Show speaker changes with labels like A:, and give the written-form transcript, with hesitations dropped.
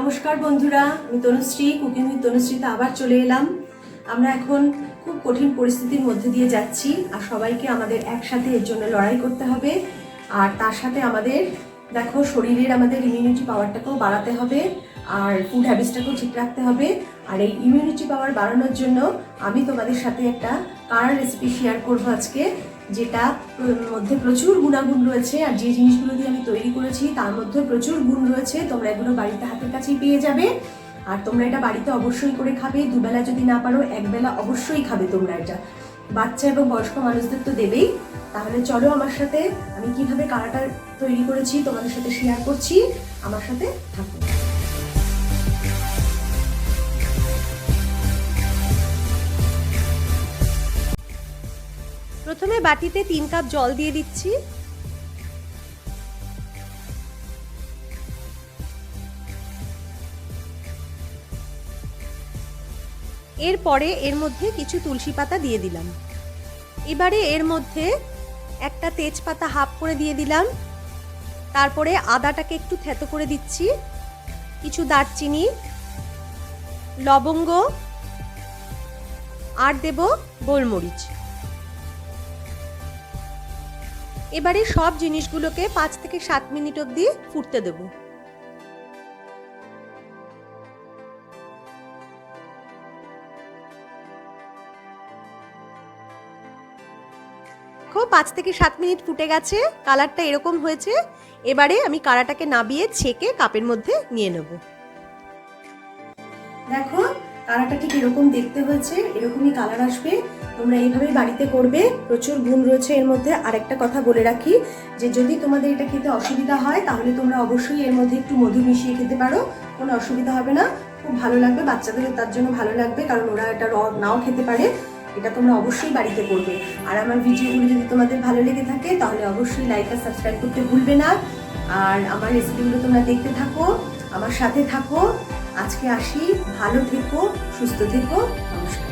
A: নমস্কার বন্ধুরা, আমি তনুশ্রী কুকিং উইথ তনুশ্রীতে আবার চলে এলাম। আমরা এখন খুব কঠিন পরিস্থিতির মধ্যে দিয়ে যাচ্ছি আর সবাইকে আমাদের একসাথে এর জন্য লড়াই করতে হবে। আর তার সাথে আমাদের দেখো শরীরের আমাদের ইমিউনিটি পাওয়ারটাকেও বাড়াতে হবে আর ফুড হ্যাবিটসটাকেও ঠিক রাখতে হবে। আর এই ইমিউনিটি পাওয়ার বাড়ানোর জন্য আমি তোমাদের সাথে একটা কাড়া রেসিপি শেয়ার করবো আজকে, যেটা মধ্যে প্রচুর গুণাগুণ রয়েছে। আর যে জিনিসগুলো দিয়ে আমি তৈরি করেছি তার মধ্যে প্রচুর গুণ রয়েছে। তোমরা এগুলো বাড়িতে হাতের কাছেই পেয়ে যাবে। আর তোমরা এটা বাড়িতে অবশ্যই করে খাবে, দুবেলা যদি না পারো একবেলা অবশ্যই খাবে তোমরা এটা। বাচ্চা এবং বয়স্ক মানুষদের তো দেবেই। তাহলে চলো আমার সাথে আমি কিভাবে কাড়াটা তৈরি করেছি তোমাদের সাথে শেয়ার করছি, আমার সাথে থাকো। প্রথমে বাটিতে 3 কাপ জল দিয়ে দিচ্ছি। এরপরে এর মধ্যে কিছু তুলসী পাতা দিয়ে দিলাম। এবারে এর মধ্যে একটা তেজপাতা হাফ করে দিয়ে দিলাম। তারপরে আদাটাকে একটু থেতো করে দিচ্ছি, কিছু দারচিনি, লবঙ্গ আর দেব গোলমরিচ। এবারে সব জিনিসগুলোকে 5 থেকে 7 মিনিট অবধি ফুটতে দেব। 5 থেকে 7 মিনিট ফুটে গেছে, কালারটা এরকম হয়েছে। এবারে আমি কাড়াটাকে নাবিয়ে ছেঁকে কাপের মধ্যে নিয়ে নেব। দেখো কাড়াটা ঠিক এরকম দেখতে হয়েছে, এরকমই কালার আসবে। তোমরা এইভাবেই বাড়িতে করবে, প্রচুর গুণ রয়েছে এর মধ্যে। আর একটা কথা বলে রাখি, যে যদি তোমাদের এটা খেতে অসুবিধা হয় তাহলে তোমরা অবশ্যই এর মধ্যে একটু মধু মিশিয়ে খেতে পারো, কোনো অসুবিধা হবে না, খুব ভালো লাগবে। বাচ্চাদেরও তার জন্য ভালো লাগবে, কারণ ওরা এটা নাও খেতে পারে। এটা তোমরা অবশ্যই বাড়িতে করবে। আর আমার ভিডিওগুলো যদি তোমাদের ভালো লেগে থাকে তাহলে অবশ্যই লাইক আর সাবস্ক্রাইব করতে ভুলবে না। আর আমার রেসিপিগুলো তোমরা দেখতে থাকো, আমার সাথে থাকো। আজকে আসি, ভালো থেকো, সুস্থ থেকো, নমস্কার।